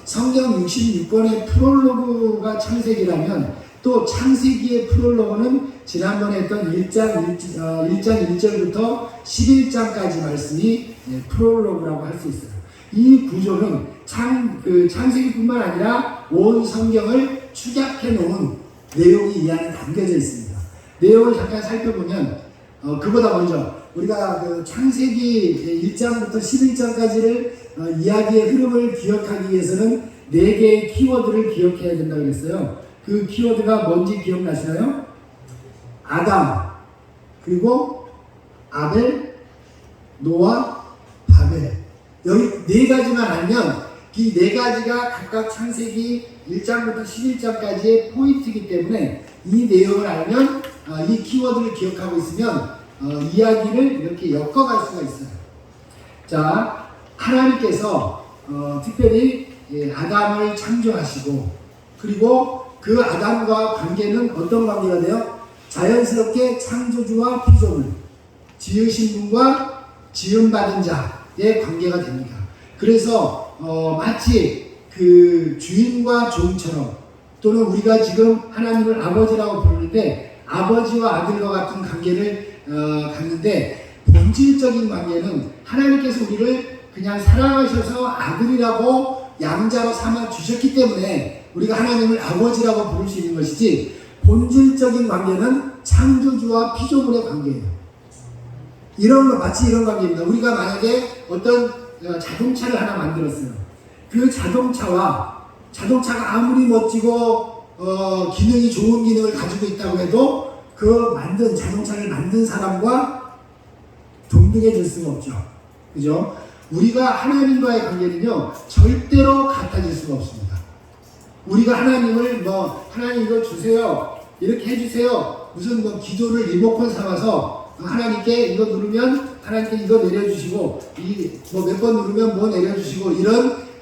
성경 66권의 프롤로그가 창세기라면 또 창세기의 프롤로그는 지난번에 했던 1장 1절부터 11장까지 말씀이 프롤로그라고 할 수 있어요. 이 구조는 창세기뿐만 아니라 온 성경을 축약해 놓은 내용이 이 안에 담겨져 있습니다. 내용을 잠깐 살펴보면 그보다 먼저 우리가 그 창세기 1장부터 11장까지를 이야기의 흐름을 기억하기 위해서는 4개의 키워드를 기억해야 된다고 그랬어요. 그 키워드가 뭔지 기억나시나요? 아담, 그리고 아벨, 노아, 바벨. 여기 4가지만 알면 이 4가지가 각각 창세기 1장부터 11장까지의 포인트이기 때문에 이 내용을 알면 이 키워드를 기억하고 있으면 이야기를 이렇게 엮어갈 수가 있어요. 자, 하나님께서 특별히 아담을 창조하시고 그리고 그 아담과 관계는 어떤 관계가 돼요? 자연스럽게 창조주와 피조물, 지으신 분과 지음받은 자의 관계가 됩니다. 그래서 마치 그 주인과 종처럼 또는 우리가 지금 하나님을 아버지라고 부르는데 아버지와 아들과 같은 관계를 갖는데 본질적인 관계는 하나님께서 우리를 그냥 사랑하셔서 아들이라고 양자로 삼아 주셨기 때문에 우리가 하나님을 아버지라고 부를 수 있는 것이지 본질적인 관계는 창조주와 피조물의 관계예요. 마치 이런 관계입니다. 우리가 만약에 어떤 자동차를 하나 만들었어요. 그 자동차가 아무리 멋지고 기능이 좋은 기능을 가지고 있다고 해도 그 자동차를 만든 사람과 동등해질 수가 없죠. 그죠? 우리가 하나님과의 관계는요, 절대로 같아질 수가 없습니다. 우리가 하나님을 하나님 이걸 주세요, 이렇게 해주세요, 무슨 기도를 리모컨 삼아서 하나님께 이거 누르면 하나님께 이거 내려주시고, 몇 번 누르면 내려주시고,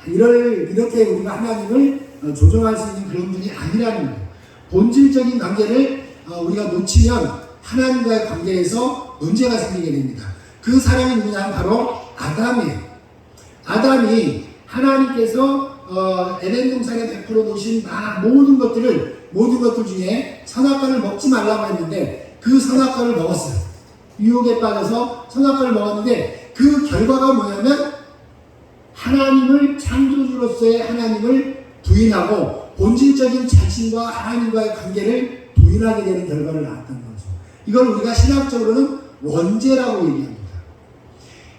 이렇게 우리가 하나님을 조정할 수 있는 그런 분이 아니라는 거예요. 본질적인 관계를 우리가 놓치면 하나님과의 관계에서 문제가 생기게 됩니다. 그 사람이 누구냐면 바로 아담이에요. 아담이 하나님께서 에덴 동산에 베풀어 놓으신 모든 것들 중에 선악과를 먹지 말라고 했는데 그 선악과를 먹었어요. 유혹에 빠져서 선악과를 먹었는데 그 결과가 뭐냐면 하나님을 창조주로서의 하나님을 부인하고 본질적인 자신과 하나님과의 관계를 부인하게 되는 결과를 낳았다는 거죠. 이걸 우리가 신학적으로는 원죄라고 얘기합니다.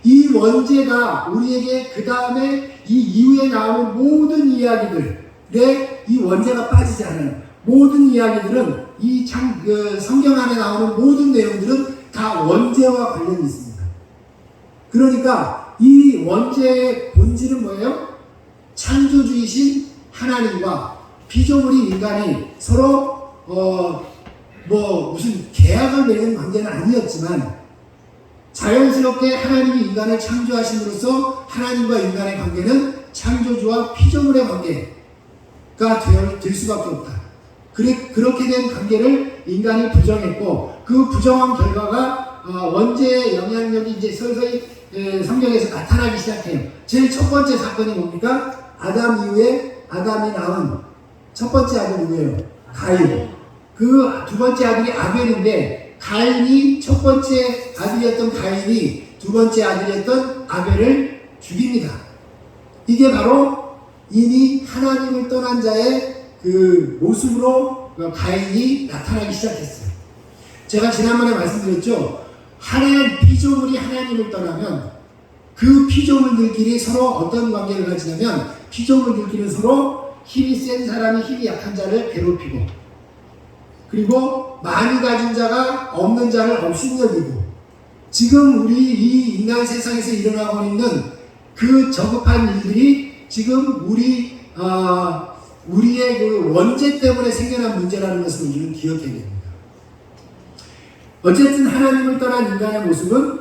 이 원죄가 우리에게 그 다음에 이 이후에 나오는 모든 이야기들에 이 원죄가 빠지지 않아요. 모든 이야기들은 성경 안에 나오는 모든 내용들은 다 원죄와 관련이 있습니다. 그러니까 이 원죄의 본질은 뭐예요? 창조주이신 하나님과 피조물인 인간이 서로 무슨 계약을 맺는 관계는 아니었지만 자연스럽게 하나님이 인간을 창조하심으로써 하나님과 인간의 관계는 창조주와 피조물의 관계가 될 수밖에 없다. 그렇게 된 관계를 인간이 부정했고 그 부정한 결과가 원죄의 영향력이 이제 서서히 성경에서 나타나기 시작해요. 제일 첫 번째 사건이 뭡니까? 아담 이후에 아담이 낳은 첫 번째 아들 누구예요? 가인. 그 두 번째 아들이 아벨인데 가인이 첫 번째 아들이었던 가인이 두 번째 아들이었던 아벨을 죽입니다. 이게 바로 이미 하나님을 떠난 자의 그 모습으로 가인이 나타나기 시작했어요. 제가 지난번에 말씀드렸죠. 피조물이 하나님을 떠나면 그 피조물들끼리 서로 어떤 관계를 가지냐면 피조물들끼리는 서로 힘이 센 사람이 힘이 약한 자를 괴롭히고 그리고 많이 가진 자가 없는 자를 업신여기고 지금 우리 이 인간 세상에서 일어나고 있는 그 저급한 일들이 지금 우리의 그 원죄 때문에 생겨난 문제라는 것을 우리는 기억해야 됩니다. 어쨌든 하나님을 떠난 인간의 모습은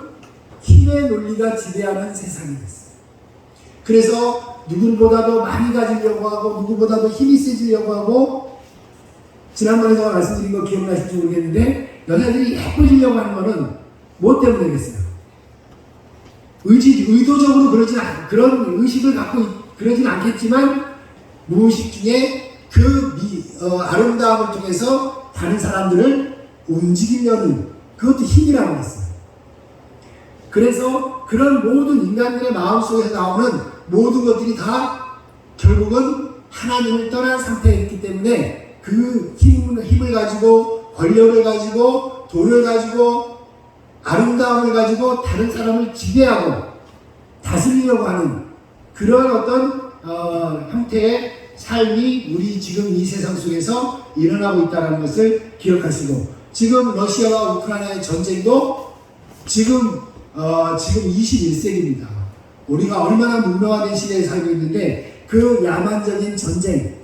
힘의 논리가 지배하는 세상이 됐어요. 그래서 누구보다도 많이 가지려고 하고 누구보다도 힘이 세지려고 하고 지난번에 제가 말씀드린 거 기억나실지 모르겠는데 여자들이 예뻐지려고 하는 거는 뭐 때문이겠어요? 의도적으로 그러진 않아요. 그런 의식을 갖고 그러진 않겠지만 무의식 중에 그 아름다움을 통해서 다른 사람들을 움직이려는 그것도 힘이라고 했어요. 그래서 그런 모든 인간들의 마음속에서 나오는 모든 것들이 다 결국은 하나님을 떠난 상태에 있기 때문에 그 힘을 가지고 권력을 가지고 돈을 가지고 아름다움을 가지고 다른 사람을 지배하고 다스리려고 하는 그런 어떤 형태의 삶이 우리 지금 이 세상 속에서 일어나고 있다는 것을 기억하시고, 지금 러시아와 우크라이나의 전쟁도 지금 21세기입니다. 우리가 얼마나 문명화된 시대에 살고 있는데 그 야만적인 전쟁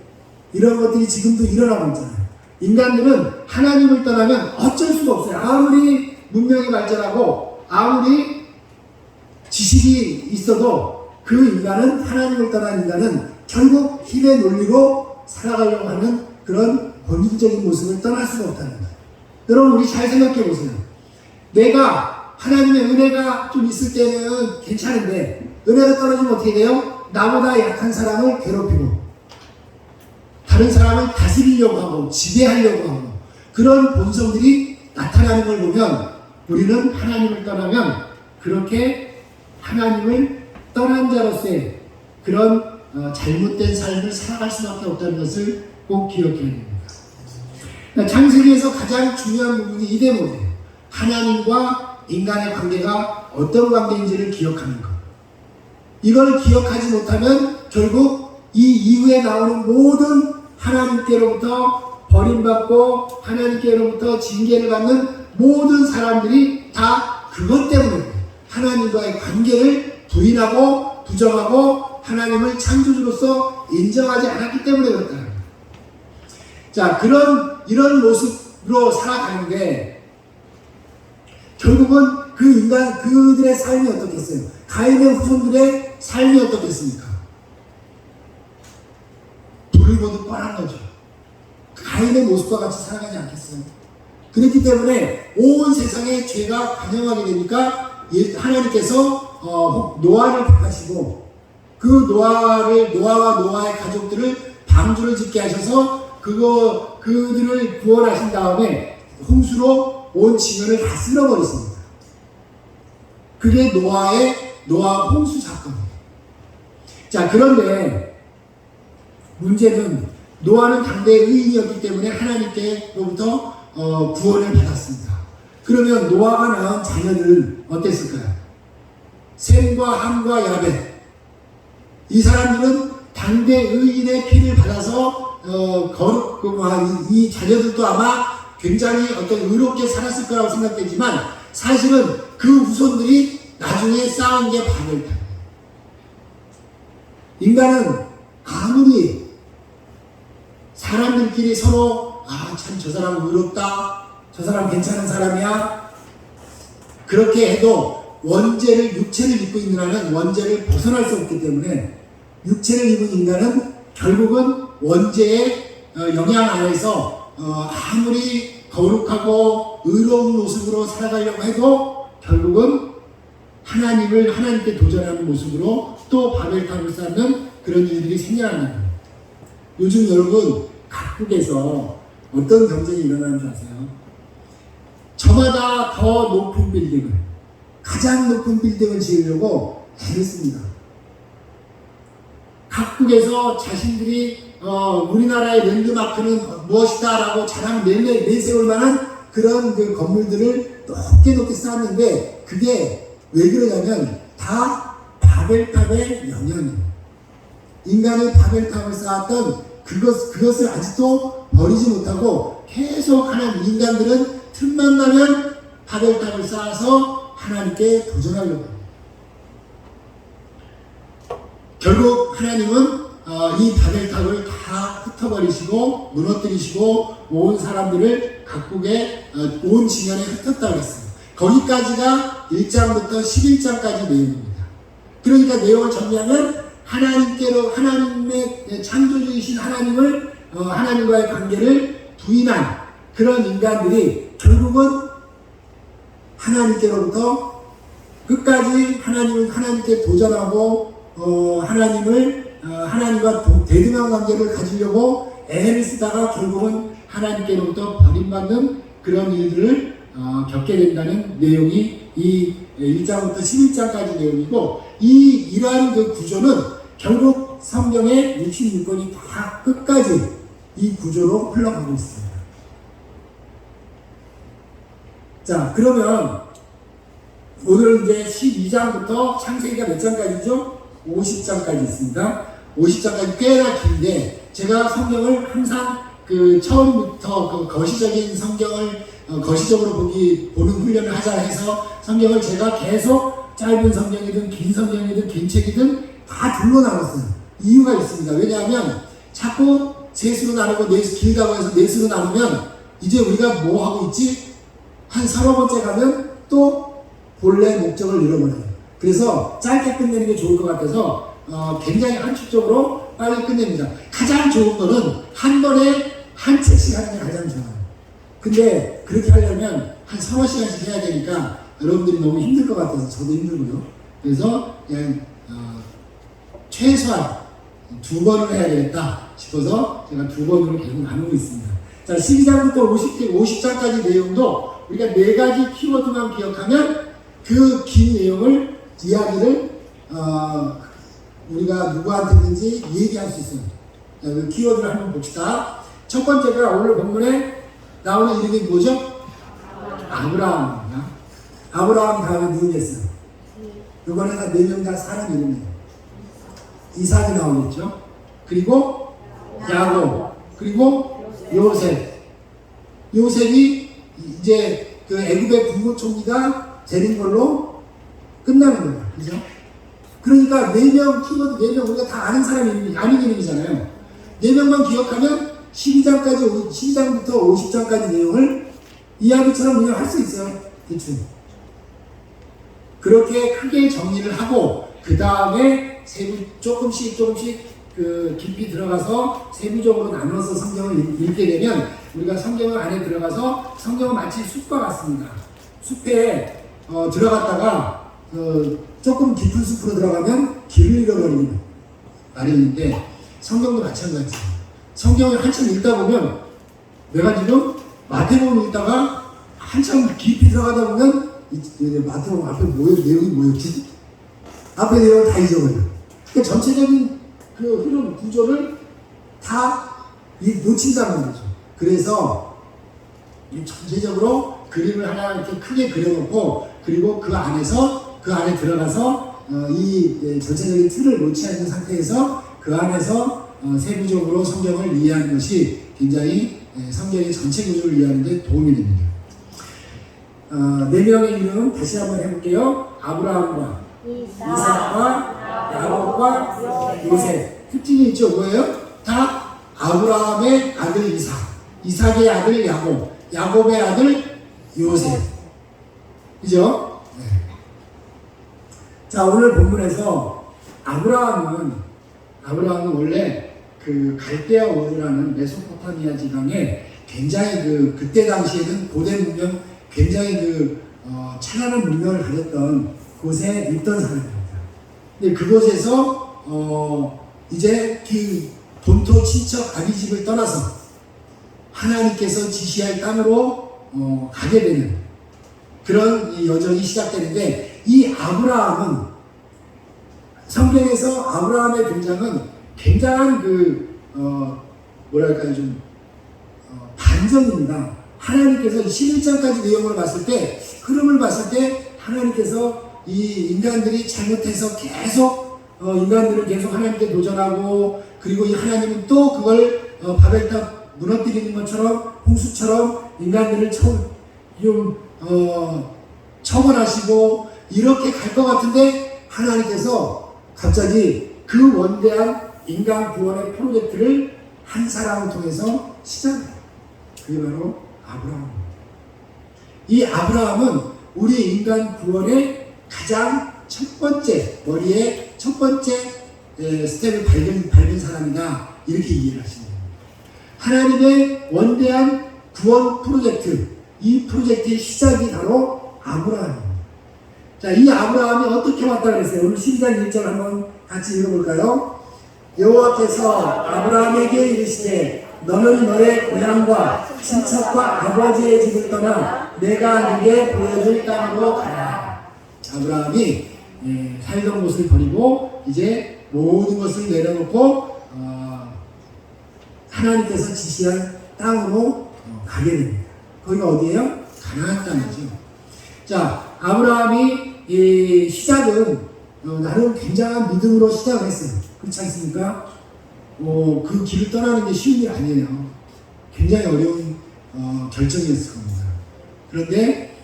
이런 것들이 지금도 일어나고 있잖아요. 인간들은 하나님을 떠나면 어쩔 수가 없어요. 아무리 문명이 발전하고 아무리 지식이 있어도 그 인간은, 하나님을 떠난 인간은 결국 힘의 논리로 살아가려고 하는 그런 본질적인 모습을 떠날 수가 없다는 거예요. 여러분, 우리 잘 생각해 보세요. 내가 하나님의 은혜가 좀 있을 때는 괜찮은데 은혜가 떨어지면 어떻게 돼요? 나보다 약한 사람을 괴롭히고 다른 사람을 다스리려고 하고 지배하려고 하고 그런 본성들이 나타나는 걸 보면 우리는 하나님을 떠나면 그렇게 하나님을 떠난 자로서의 그런 잘못된 삶을 살아갈 수밖에 없다는 것을 꼭 기억해야 됩니다. 창세기에서 가장 중요한 부분이 이 대목이에요. 하나님과 인간의 관계가 어떤 관계인지를 기억하는 것. 이걸 기억하지 못하면 결국 이 이후에 나오는 모든 하나님께로부터 버림받고 하나님께로부터 징계를 받는 모든 사람들이 다 그것 때문에 하나님과의 관계를 부인하고 부정하고 하나님을 창조주로서 인정하지 않았기 때문에 그렇다. 자, 이런 모습으로 살아가는데 결국은 그들의 삶이 어떻겠어요? 가인의 후손들의 삶이 어떻겠습니까? 불을 보듯 뻔한 거죠. 가인의 모습과 같이 살아가지 않겠어요? 그렇기 때문에 온 세상에 죄가 관영하게 되니까 하나님께서 노아를 택하시고 그 노아와 노아의 가족들을 방주를 짓게 하셔서 그들을 구원하신 다음에 홍수로 온 지면을 다 쓸어버렸습니다. 그게 노아 홍수 사건이에요. 자, 그런데 문제는 노아는 당대의 의인이었기 때문에 하나님께로부터 구원을 받았습니다. 그러면 노아가 낳은 자녀들은 어땠을까요? 셈과 함과 야벳. 이 사람들은 당대 의인의 피를 받아서 이 자녀들도 아마 굉장히 어떤 의롭게 살았을 거라고 생각되지만 사실은 그 후손들이 나중에 쌓은 게 바벨탑. 인간은 아무리 사람들끼리 서로 참 저 사람 의롭다, 저 사람 괜찮은 사람이야 그렇게 해도 육체를 입고 있는 한은 원죄를 벗어날 수 없기 때문에 육체를 입은 인간은 결국은 원죄의 영향 안에서 아무리 거룩하고 의로운 모습으로 살아가려고 해도 결국은 하나님께 도전하는 모습으로 또 바벨탑을 쌓는 그런 일들이 생겨나는 거예요. 요즘 여러분 각국에서 어떤 경쟁이 일어나는 줄 아세요? 저마다 더 높은 빌딩을, 가장 높은 빌딩을 지으려고 애를 씁니다. 각국에서 자신들이 우리나라의 랜드마크는 무엇이다 라고 자랑 내세울 만한 그런 그 건물들을 높게 쌓았는데 그게 왜 그러냐면 다 바벨탑의 영향이에요. 인간이 바벨탑을 쌓았던 그것을 아직도 버리지 못하고 계속 인간들은 틈만 나면 바벨탑을 쌓아서 하나님께 도전하려고 합니다. 결국 하나님은 이 바벨탑을 다 흩어버리시고 무너뜨리시고 온 사람들을 각국의 온 지면에 흩었다고 했어요. 거기까지가 1장부터 11장까지 내용입니다. 그러니까 내용을 정리하면 하나님의 창조주이신 하나님과의 관계를 부인한 그런 인간들이 결국은 하나님께로부터 끝까지 하나님께 도전하고 하나님을 하나님과 대등한 관계를 가지려고 애를 쓰다가 결국은 하나님께로부터 버림받는 그런 일들을 겪게 된다는 내용이 이 1장부터 11장까지 내용이고, 이러한 그 구조는 결국 성경의 66권이 다 끝까지 이 구조로 흘러가고 있습니다. 자, 그러면 오늘 이제 12장부터 창세기가 몇 장까지죠? 50장까지 있습니다. 50장까지 꽤나 긴데, 제가 성경을 항상 그 처음부터 그 거시적인 성경을 거시적으로 보는 훈련을 하자 해서 성경을 제가 계속 짧은 성경이든 긴 성경이든 긴 책이든 다 둘로 나눴어요. 이유가 있습니다. 왜냐하면 자꾸 셋으로 나누고 길다고 해서 넷으로 나누면 이제 우리가 뭐 하고 있지? 한 서너 번째 가면 또 본래 목적을 잃어버려요. 그래서 짧게 끝내는 게 좋을 것 같아서 굉장히 한축적으로 빨리 끝냅니다. 가장 좋은 거는 한 번에 한 책씩 하는 게 가장 좋아요. 근데 그렇게 하려면 한 서너 시간씩 해야 되니까 여러분들이 너무 힘들 것 같아서 저도 힘들고요. 그래서 그냥 최소한 2번을 해야 되겠다 싶어서 제가 2번으로 계속 나누고 있습니다. 자, 12장부터 50장까지 내용도 우리가 4가지 키워드만 기억하면 그 긴 내용을, 이야기를 우리가 누구한테든지 얘기할 수 있어요. 자, 그 키워드를 한번 봅시다. 첫 번째가 오늘 본문에 나오는 이름이 뭐죠? 아브라함입니다. 아브라함 다음에 누구겠어요? 이번에 다 4명 다 사람 이름이에요. 이삭이 나오겠죠? 그리고 야곱, 그리고 요셉. 요셉이 이제 그 애굽의 국무총리가 되는 걸로 끝나는 거예요. 그죠? 그러니까 4명 키워드, 4명 우리가 다 아는 사람 이름이, 아는 이름이잖아요. 4명만 기억하면 12장부터 50장까지 내용을 이야기처럼 그냥 할 수 있어요. 대충. 그렇게 크게 정리를 하고, 그 다음에 조금씩 그 깊이 들어가서 세부적으로 나눠서 성경을 읽게 되면 우리가 성경 안에 들어가서 성경은 마치 숲과 같습니다. 숲에 들어갔다가 조금 깊은 숲으로 들어가면 길을 잃어버리는 마련인데, 성경도 마찬가지예요. 성경을 한참 읽다 보면, 내가 지금 마태복음 읽다가 한참 깊이 들어가다 보면 마태복음 앞에 내용이 뭐였지? 앞에 내용을 다 잊어버려요. 그러니까 전체적인 그 흐름, 구조를 다 놓친다는 거죠. 그래서 전체적으로 그림을 하나 이렇게 크게 그려놓고, 그리고 그 안에 들어가서 이 전체적인 틀을 놓지 않는 상태에서 그 안에서 세부적으로 성경을 이해하는 것이 굉장히 성경의 전체 구조를 이해하는 데 도움이 됩니다. 4명의 이름은 다시 한번 해볼게요. 아브라함과 이삭과 야곱과 요셉. 특징이 있죠. 뭐예요? 다 아브라함의 아들 이삭, 이삭의 아들 야곱, 야곱의 아들 요셉. 그죠? 네. 자, 오늘 본문에서 아브라함은 원래 그 갈대아 우르라는 메소포타미아 지방에 굉장히 그때 당시에는 고대 문명, 굉장히 찬란한 문명을 가졌던 곳에 있던 사람입니다. 근데 그곳에서 이제 그 본토 친척 아비집을 떠나서 하나님께서 지시할 땅으로 가게 되는 그런 이 여정이 시작되는데, 이 아브라함은 성경에서 아브라함의 등장은 굉장한 반전입니다. 하나님께서 11장까지 내용을 봤을 때, 흐름을 봤을 때 하나님께서 이 인간들이 잘못해서 계속 인간들은 계속 하나님께 도전하고, 그리고 이 하나님은 또 그걸 바벨탑 무너뜨리는 것처럼 홍수처럼 인간들을 처벌하시고 이렇게 갈 것 같은데, 하나님께서 갑자기 그 원대한 인간 구원의 프로젝트를 한 사람을 통해서 시작해요. 그게 바로 아브라함입니다. 이 아브라함은 우리 인간 구원의 가장 첫 번째, 머리에 첫 번째 스텝을 밟은 사람이다. 이렇게 이해를 하시면 됩니다. 하나님의 원대한 구원 프로젝트, 이 프로젝트의 시작이 바로 아브라함입니다. 자, 이 아브라함이 어떻게 왔다 그랬어요? 오늘 12장 1절 한번 같이 읽어볼까요? 여호와께서 아브라함에게 이르시되 너는 너의 고향과 친척과 아버지의 집을 떠나 내가 네게 보여줄 땅으로 가라. 아브라함이 살던 곳을 버리고 이제 모든 것을 내려놓고 하나님께서 지시한 땅으로 가게 됩니다. 거기가 어디예요? 가나안 땅이죠. 자, 아브라함이 시작은 나름 굉장한 믿음으로 시작을 했어요. 그렇지 않습니까? 그 길을 떠나는 게 쉬운 일 아니에요. 굉장히 어려운 결정이었을 겁니다. 그런데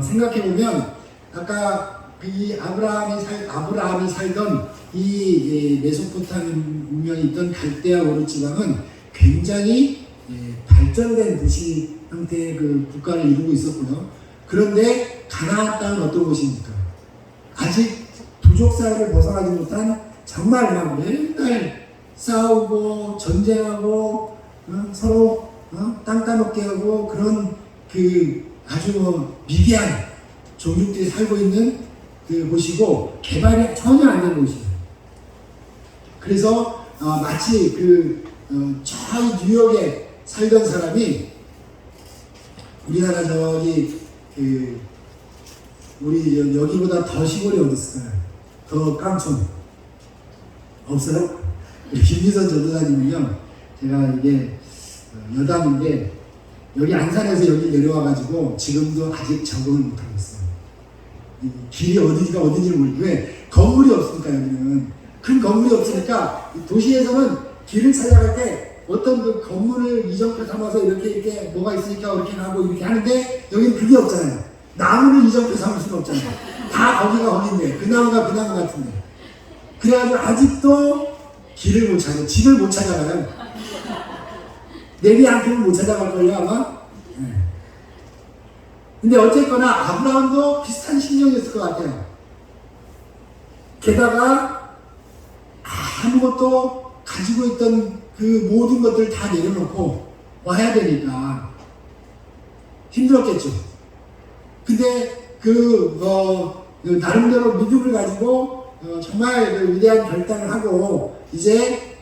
생각해보면 아까 이 아브라함이 살던 이 메소포타미아 문명이 있던 갈대아 오르 지방은 굉장히 발전된 도시 형태의 그 국가를 이루고 있었고요. 그런데 가나안 땅은 어떤 곳입니까? 아직 부족 사회를 벗어나지 못한 정말 막 맨날 싸우고 전쟁하고 서로 땅 따먹게 하고 그런 그 아주 미개한 종족들이 살고 있는 그 곳이고 개발이 전혀 안 된 곳이에요. 그래서 마치 저 뉴욕에 살던 사람이 우리나라 저기 우리 여기보다 더 시골이 어디 있을까요? 더 깡촌 없어요? 우리 김미선 전도사님은요, 제가 이게 여담인데 여기 안산에서 여기 내려와가지고 지금도 아직 적응을 못하고 있어요. 길이 어디가 어딘지 모르고. 왜? 건물이 없으니까. 여기는 큰 건물이 없으니까 도시에서는 길을 찾아갈 때 어떤 그 건물을 이정표 삼아서 이렇게 뭐가 있으니까 이렇게 하고 이렇게 하는데 여기는 그게 없잖아요. 나무를 이정표 삼을 수는 없잖아요. 다 거기가 거긴데 그 나무가 그 나무 같은데. 그래가지고 아직도 길을 못 찾아, 집을 못 찾아가요. 내비 한 편을 못 찾아갈걸요 아마. 근데 어쨌거나 아브라함도 비슷한 심정이었을 것 같아요. 게다가 아무것도 가지고 있던 그 모든 것들을 다 내려놓고 와야 되니까 힘들었겠죠. 근데 나름대로 믿음을 가지고 정말 그 위대한 결단을 하고 이제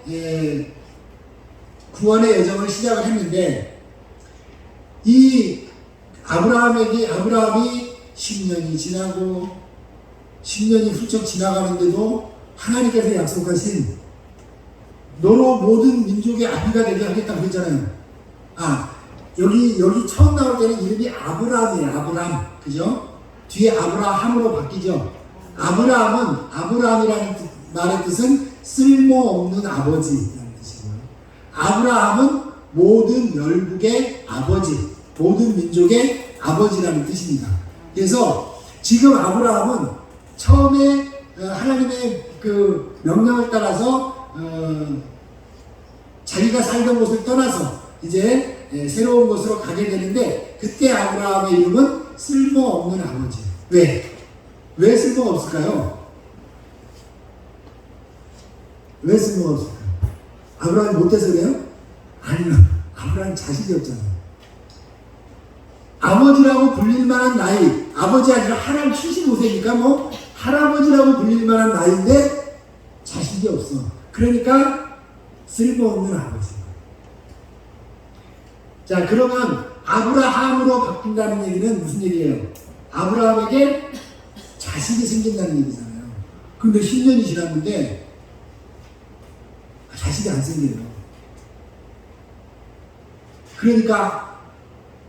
구원의 여정을 시작을 했는데 이 아브라함이 10년이 지나고 10년이 훌쩍 지나가는데도 하나님께서 약속하신 너로 모든 민족의 아비가 되게 하겠다고 그랬잖아요. 여기 처음 나올 때는 이름이 아브라함이에요. 아브라함. 그죠? 뒤에 아브라함으로 바뀌죠. 아브라함이라는 말의 뜻은 쓸모없는 아버지라는 뜻이고요. 아브라함은 모든 열국의 아버지, 모든 민족의 아버지라는 뜻입니다. 그래서 지금 아브라함은 처음에 하나님의 그 명령을 따라서 자기가 살던 곳을 떠나서 이제 새로운 곳으로 가게 되는데 그때 아브라함의 이름은 쓸모없는 아버지. 왜 쓸모가 없을까요? 왜 쓸모가 없을까요? 아브라함이 못돼서 그래요? 아니요. 아브라함이 자식이 없잖아요. 아버지라고 불릴 만한 나이, 아버지 아니라 할아버지 75세니까 뭐 할아버지라고 불릴 만한 나이인데 자식이 없어. 그러니까 쓸모없는 아버지. 자, 그러면 아브라함으로 바뀐다는 얘기는 무슨 얘기예요? 아브라함에게 자식이 생긴다는 얘기잖아요. 근데 10년이 지났는데 자식이 안 생겨요. 그러니까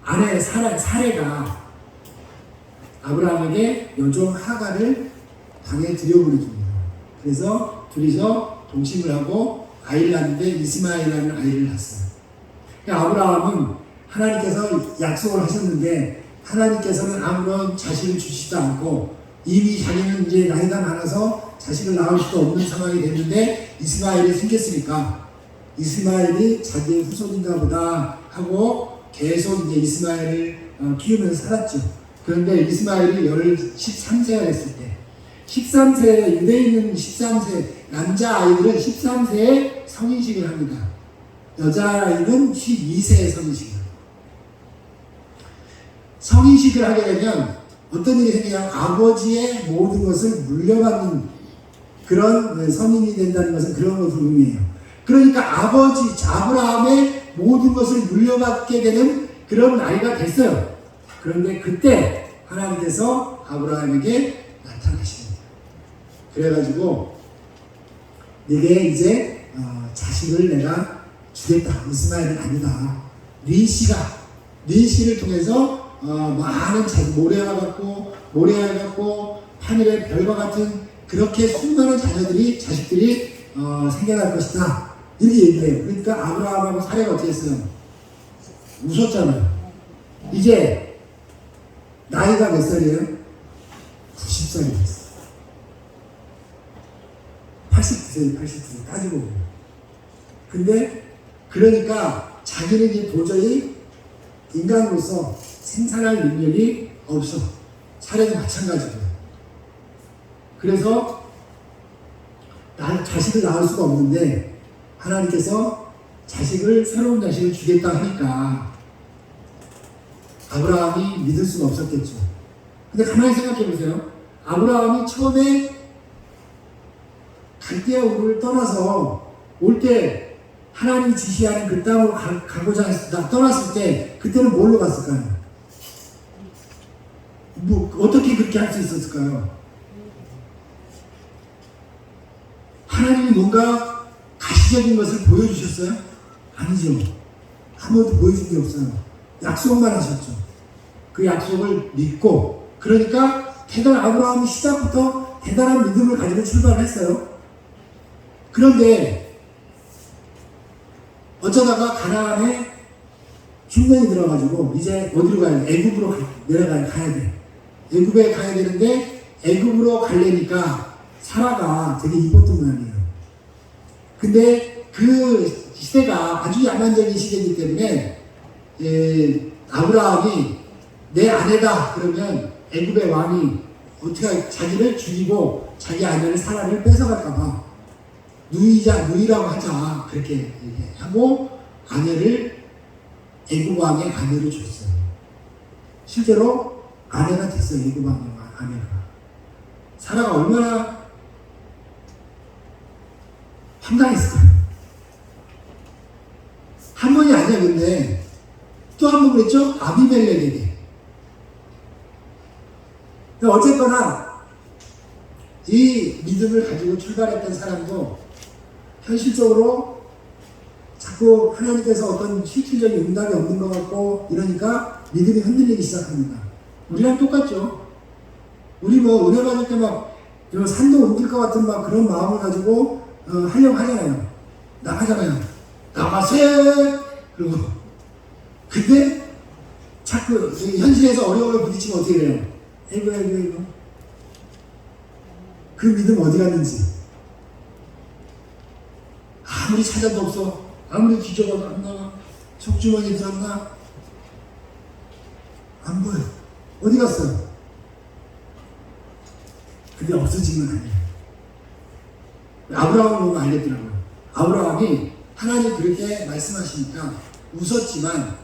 아내 사레가 아브라함에게 여종 하가를 방에 들여보내줍니다. 그래서 둘이서 동침을 하고 아이를 낳는데 이스마엘이라는 아이를 낳았어요. 그러니까 아브라함은 하나님께서 약속을 하셨는데 하나님께서는 아무런 자식을 주시지도 않고 이미 자기는 이제 나이가 많아서 자식을 낳을 수도 없는 상황이 됐는데 이스마엘이 생겼으니까 이스마엘이 자기의 후손인가 보다 하고 계속 이제 이스마엘을 키우면서 살았죠. 그런데 이스마엘이 13세가 됐을 때 13세 유대인은 13세 남자 아이들은 13세에 성인식을 합니다. 여자 아이는 12세에 성인식을 합니다. 성인식을 하게 되면 어떤 일이 생겨요? 아버지의 모든 것을 물려받는 그런 성인이 된다는 것은 그런 것을 의미해요. 그러니까 아버지 아브라함의 모든 것을 물려받게 되는 그런 나이가 됐어요. 그런데 그때 하나님께서 아브라함에게 나타나십니다. 그래가지고 네게 이제 자식을 내가 주겠다. 이스마엘은 아니다. 네 씨를 통해서 많은 모래와 같고 하늘의 별과 같은 그렇게 수많은 자식들이 생겨날 것이다. 이렇게 얘기해요. 그러니까 아브라함하고 사례가 어떻게 했어요? 웃었잖아요. 이제 나이가 몇 살이에요? 90살이 됐어요. 89세 따지고 보면. 근데 그러니까 자기는 이제 도저히 인간으로서 생산할 능력이 없어. 사례도 마찬가지고요. 그래서 자식을 낳을 수가 없는데 하나님께서 새로운 자식을 주겠다 하니까 아브라함이 믿을 수가 없었겠죠. 근데 가만히 생각해 보세요. 아브라함이 처음에 갈대아 우르를 떠나서 올 때 하나님이 지시하는 그 땅으로 가고자 떠났을 때 그때는 뭘로 갔을까요? 어떻게 그렇게 할 수 있었을까요? 하나님이 뭔가 가시적인 것을 보여주셨어요? 아니죠. 아무것도 보여준 게 없어요. 약속만 하셨죠. 그 약속을 믿고, 그러니까 아브라함이 시작부터 대단한 믿음을 가지고 출발했어요. 그런데 어쩌다가 가나안에 흉년이 들어가지고 이제 어디로 가야 돼? 애굽으로 가야 돼. 애굽에 가야 되는데 애굽으로 가려니까 사라가 되게 이뻤던 모양이에요. 근데 그 시대가 아주 야만적인 시대이기 때문에 아브라함이 내 아내다 그러면 애굽의 왕이 어떻게 자기를 죽이고 자기 아내를 사라를 뺏어갈까봐 누이라고 하자 그렇게 하고 애굽 왕의 아내를 줬어요. 실제로 아내가 됐어요. 애굽 왕의 아내가. 사라가 얼마나 황당했을까요? 한 번이 아니야. 근데 또 한 번 그랬죠? 아비멜렉에게. 어쨌거나 이 믿음을 가지고 출발했던 사람도 현실적으로 자꾸 하나님께서 어떤 실질적인 응답이 없는 것 같고 이러니까 믿음이 흔들리기 시작합니다. 우리랑 똑같죠. 우리 은혜 받을 때 막 산도 옮길 것 같은 막 그런 마음을 가지고 하려고 하잖아요. 나가잖아요. 나가세! 그리고 근데 자꾸 현실에서 어려움을 부딪히면 어떻게 돼요? 에이구 그 믿음 어디 갔는지 아무리 찾아도 없어. 아무리 뒤져봐도 안 나와. 속주머니 들었나? 안 보여. 어디 갔어요? 근데 없어진 건 아니에요. 아브라함을 보면 알겠더라고요. 아브라함이 하나님 그렇게 말씀하시니까 웃었지만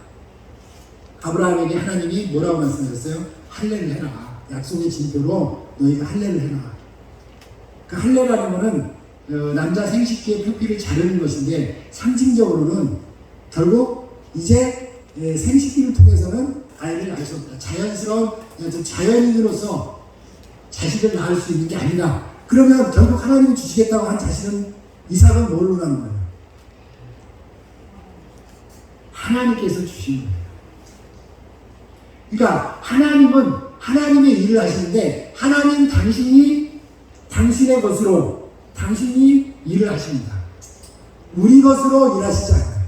아브라함에게 하나님이 뭐라고 말씀하셨어요? 할례를 해라. 약속의 징표로 너희가 할례를 해라. 그 할례라는 거는 남자 생식기의 표피를 자르는 것인데 상징적으로는 결국 이제 생식기를 통해서는 아이를 낳을 수 없다. 자연스러운 자연인으로서 자식을 낳을 수 있는 게 아니다. 그러면 결국 하나님이 주시겠다고 한 자식은 이삭은 뭘로 낳는 거예요? 하나님께서 주신 거예요. 그러니까 하나님은 하나님의 일을 하시는데 하나님 당신의 것으로 당신이 일을 하십니다. 우리 것으로 일하시지 않아요.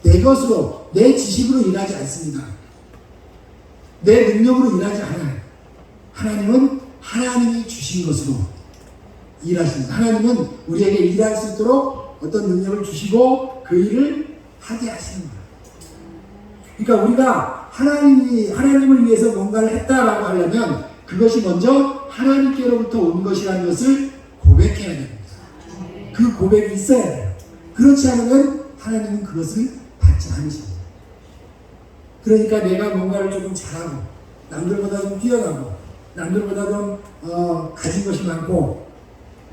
내 것으로, 내 지식으로 일하지 않습니다. 내 능력으로 일하지 않아요. 하나님은 하나님이 주신 것으로 일하십니다. 하나님은 우리에게 일할 수 있도록 어떤 능력을 주시고 그 일을 하게 하시는 거예요. 그러니까 우리가 하나님을 위해서 뭔가를 했다라고 하려면 그것이 먼저 하나님께로부터 온 것이라는 것을 고백해야 됩니다. 그 고백이 있어야 돼요. 그렇지 않으면 하나님은 그것을 받지 않으십니다. 그러니까 내가 뭔가를 조금 잘하고 남들보다 좀 뛰어나고 남들보다 좀 가진 것이 많고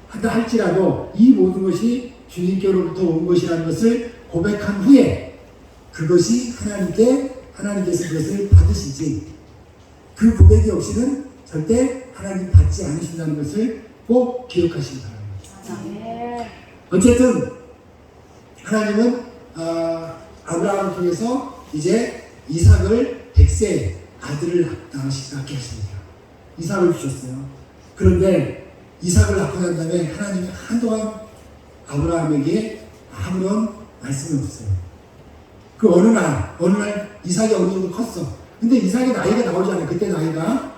하다 할지라도 이 모든 것이 주님께로부터 온 것이라는 것을 고백한 후에 그것이 하나님께서 그것을 받으시지, 그 고백이 없이는 절대 하나님 받지 않으신다는 것을 꼭 기억하시기 바랍니다. 어쨌든 하나님은 아브라함을 통해서 이제 이삭을 100세 아들을 낳게 하십니다. 이삭을 주셨어요. 그런데 이삭을 낳고 난 다음에 하나님이 한동안 아브라함에게 아무런 말씀이 없어요. 그 어느 날 이삭이 어느 정도 컸어. 근데 이삭의 나이가 나오지 않아요. 그때 나이가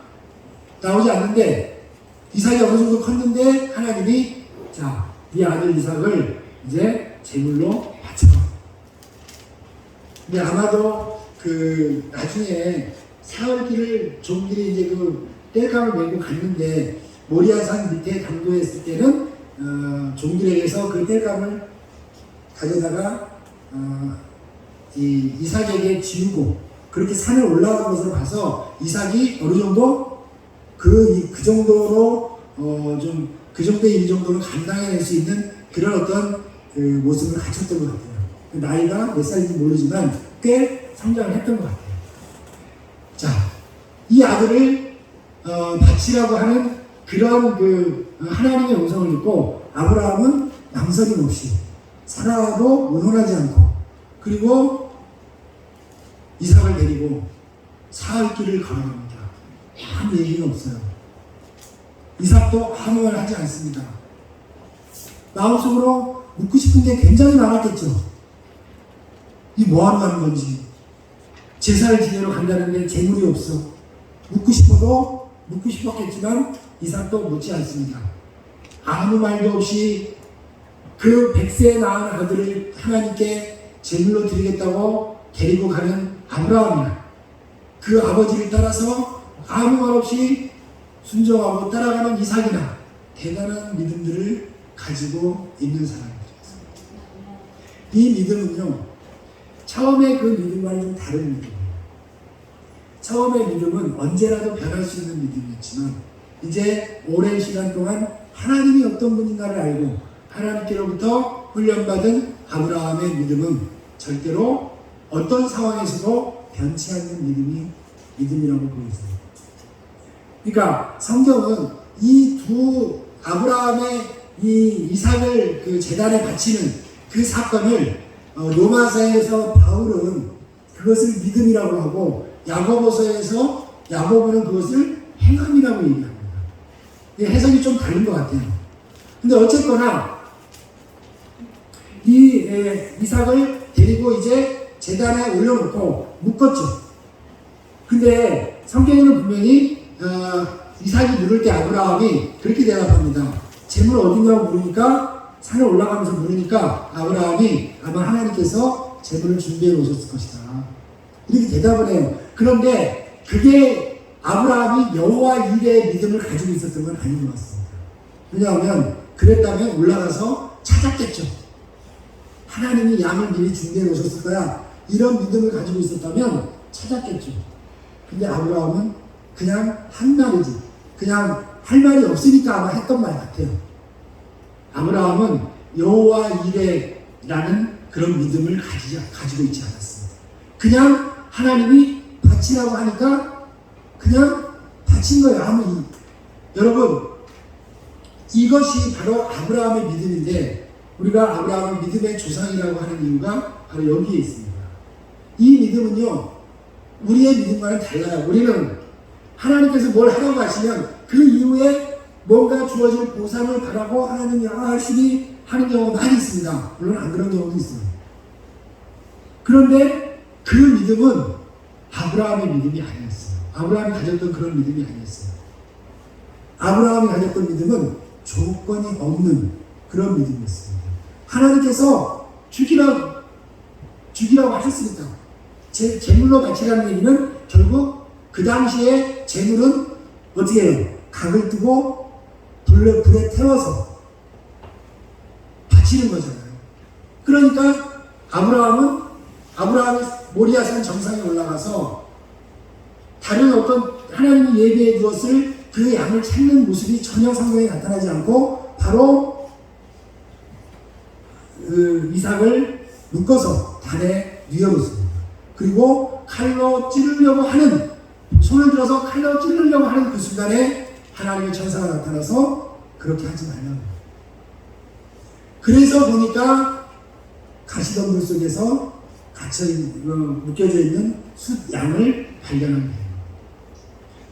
나오지 않는데 이삭이 어느 정도 컸는데 하나님이 자, 네 아들 이삭을 이제 제물로 바쳐라. 근데 아마도 그 나중에 사흘길을 종들이 이제 그 땔감을 메고 갔는데 모리아산 밑에 당도했을 때는 종들에게서 그 땔감을 가져다가 이삭에게 지우고 그렇게 산에 올라간 것을 봐서 이삭이 어느 정도 그 정도로 좀 그 정도의 일 정도는 감당해낼 수 있는 그런 어떤 그 모습을 갖췄던 것 같아요. 나이가 몇 살인지 모르지만 꽤 성장을 했던 것 같아요. 자, 이 아들을 바치라고 하는 그런 그 하나님의 음성을 듣고 아브라함은 망설임 없이 사라도 의논하지 않고 그리고 이삭을 데리고 사흘길을 걸어갑니다. 아무 얘기가 없어요. 이삭도 아무 말 하지 않습니다. 마음속으로 묻고 싶은 게 굉장히 많았겠죠. 이 뭐하러 가는 건지, 제사를 지내러 간다는데 재물이 없어. 묻고 싶었겠지만 이삭도 묻지 않습니다. 아무 말도 없이 그 100세에 낳은 아들을 하나님께 제물로 드리겠다고 데리고 가는 아브라함이나 그 아버지를 따라서 아무 말 없이 순종하고 따라가는 이삭이나 대단한 믿음들을 가지고 있는 사람이죠. 이 믿음은요, 처음에 그 믿음과는 좀 다른 믿음이에요. 처음의 믿음은 언제라도 변할 수 있는 믿음이었지만 이제 오랜 시간 동안 하나님이 어떤 분인가를 알고 하나님께로부터 훈련받은 아브라함의 믿음은 절대로 어떤 상황에서도 변치 않는 믿음이라고 보여져요. 그러니까 성경은 이 두 아브라함의 이 이삭을 그 제단에 바치는 그 사건을 로마서에서 바울은 그것을 믿음이라고 하고 야고보서에서 야고보는 그것을 행함이라고 얘기합니다. 해석이 좀 다른 것 같아요. 근데 어쨌거나 이 이삭을 데리고 이제 제단에 올려놓고 묶었죠. 근데 성경에는 분명히 이삭이 물을 때 아브라함이 그렇게 대답합니다. 재물 어디냐고 물으니까 산에 올라가면서 물으니까 아브라함이 아마 하나님께서 재물을 준비해 놓으셨을 것이다. 이렇게 대답을 해요. 그런데 그게 아브라함이 여호와 일의 믿음을 가지고 있었던 건 아닌 것 같습니다. 왜냐하면 그랬다면 올라가서 찾았겠죠. 하나님이 양을 미리 준비해 놓으셨을 거야. 이런 믿음을 가지고 있었다면 찾았겠죠. 근데 아브라함은 그냥 한 말이지. 그냥 할 말이 없으니까 아마 했던 말 같아요. 아브라함은 여호와 이레라는 그런 믿음을 가지고 있지 않았습니다. 그냥 하나님이 바치라고 하니까 그냥 바친 거예요. 여러분, 이것이 바로 아브라함의 믿음인데 우리가 아브라함을 믿음의 조상이라고 하는 이유가 바로 여기에 있습니다. 이 믿음은요, 우리의 믿음과는 달라요. 우리는 하나님께서 뭘 하라고 하시면 그 이후에 뭔가 주어질 보상을 바라고 하나님이 열심히 하는 경우가 많이 있습니다. 물론 안 그런 경우도 있어요. 그런데 그 믿음은 아브라함의 믿음이 아니었어요. 아브라함이 가졌던 그런 믿음이 아니었어요. 아브라함이 가졌던 믿음은 조건이 없는 그런 믿음이었습니다. 하나님께서 죽이라고 하셨으니까 제물로 바치라는 얘기는 결국 그 당시에 제물은 어떻게 해요? 각을 뜨고 불에 태워서 바치는 거잖아요. 그러니까 아브라함이 모리아산 정상에 올라가서 다른 어떤 하나님이 예비해 두었을 그 양을 찾는 모습이 전혀 성경에 나타나지 않고 바로 그 이삭을 묶어서 단에 뉘어놓습니다. 그리고 칼로 찌르려고 하는, 손을 들어서 칼로 찌르려고 하는 그 순간에 하나님의 천사가 나타나서 그렇게 하지 말라고. 그래서 보니까 가시덤불 속에서 묶여져 있는 숫양을 발견한 거예요.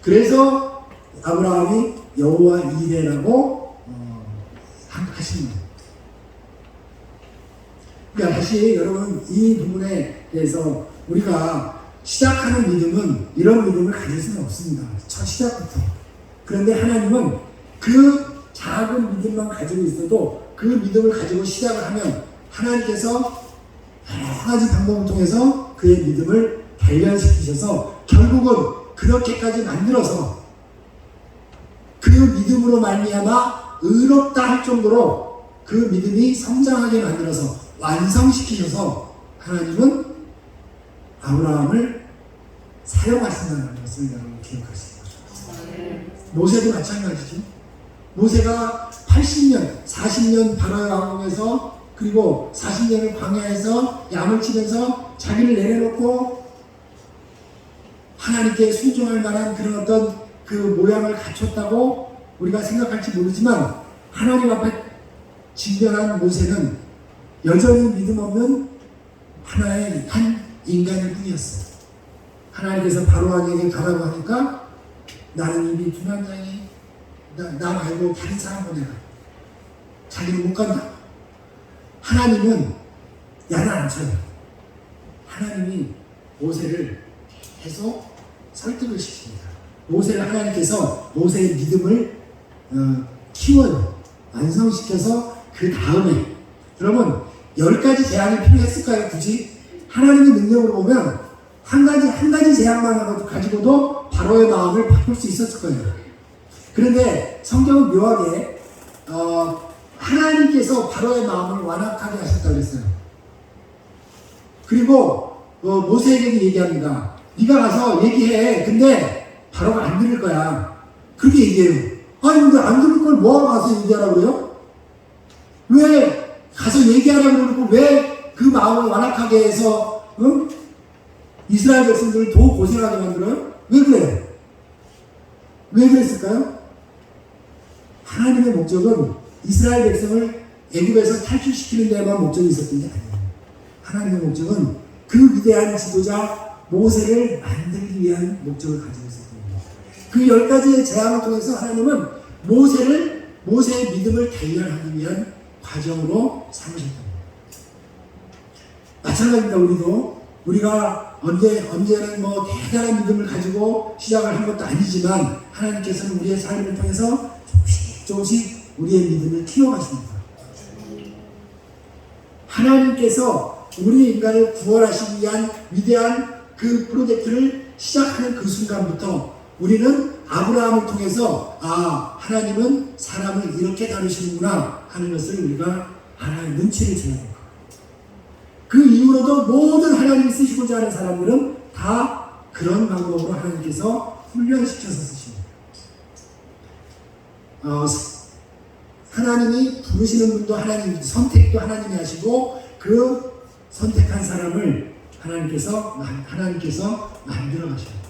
그래서 아브라함이 여호와 이레라고 하신 거예요. 그러니까 다시 여러분 이 부분에 대해서 우리가 시작하는 믿음은 이런 믿음을 가질 수는 없습니다. 첫 시작부터. 그런데 하나님은 그 작은 믿음만 가지고 있어도 그 믿음을 가지고 시작을 하면 하나님께서 여러 가지 방법을 통해서 그의 믿음을 단련시키셔서 결국은 그렇게까지 만들어서 그 믿음으로 말미암아 의롭다 할 정도로 그 믿음이 성장하게 만들어서 완성시키셔서 하나님은 아브라함을 사용하신다는 것을 여러분 기억하시죠. 모세도 마찬가지죠. 모세가 80년, 40년 바로의 왕궁에서 그리고 40년을 광야에서 양을 치면서 자기를 내려놓고 하나님께 순종할 만한 그런 어떤 그 모양을 갖췄다고 우리가 생각할지 모르지만 하나님 앞에 직면한 모세는 여전히 믿음 없는 하나의 한 인간일 뿐이었어요. 하나님께서 바로왕에게 가라고 하니까 나는 이미 두만장이 나 말고 다른 사람 보내라. 자기는 못 간다. 하나님은 야단 안 쳐요. 하나님이 모세를 계속 설득을 시킵니다. 모세를 하나님께서 모세의 믿음을 키워요. 완성시켜서 그 다음에 여러분 10가지 제안이 필요했을까요? 굳이? 하나님의 능력으로 보면 한 가지 제안만 가지고도 바로의 마음을 바꿀 수 있었을 거예요. 그런데 성경은 묘하게 하나님께서 바로의 마음을 완악하게 하셨다고 했어요. 그리고 모세에게 얘기합니다. 네가 가서 얘기해. 근데 바로가 안 들을 거야. 그렇게 얘기해요. 아니 근데 안 들을 걸 뭐하러 가서 얘기하라고 그래요? 왜 가서 얘기하라고 그러고 왜 그 마음을 완악하게 해서 이스라엘 백성들을 더 고생하게 만들어요? 왜 그래요? 왜 그랬을까요? 하나님의 목적은 이스라엘 백성을 애굽에서 탈출시키는 데만 목적이 있었던 게 아니에요. 하나님의 목적은 그 위대한 지도자 모세를 만들기 위한 목적을 가지고 있었던 겁니다. 그 10가지의 제안을 통해서 하나님은 모세의 믿음을 단련하기 위한 과정으로 삼으셨던 겁니다. 마찬가지입니다. 우리가 언제는 뭐 대단한 믿음을 가지고 시작을 한 것도 아니지만 하나님께서는 우리의 삶을 통해서 조금씩 우리의 믿음을 키워가십니다. 하나님께서 우리 인간을 구원하시기 위한 위대한 그 프로젝트를 시작하는 그 순간부터 우리는 아브라함을 통해서 하나님은 사람을 이렇게 다루시는구나 하는 것을 우리가 하나의 눈치를 채야 됩니다. 그 이후로도 모든 하나님이 쓰시고자 하는 사람들은 다 그런 방법으로 하나님께서 훈련시켜서 쓰십니다. 하나님이 부르시는 분도 하나님, 선택도 하나님이 하시고 그 선택한 사람을 하나님께서 만들어 가십니다.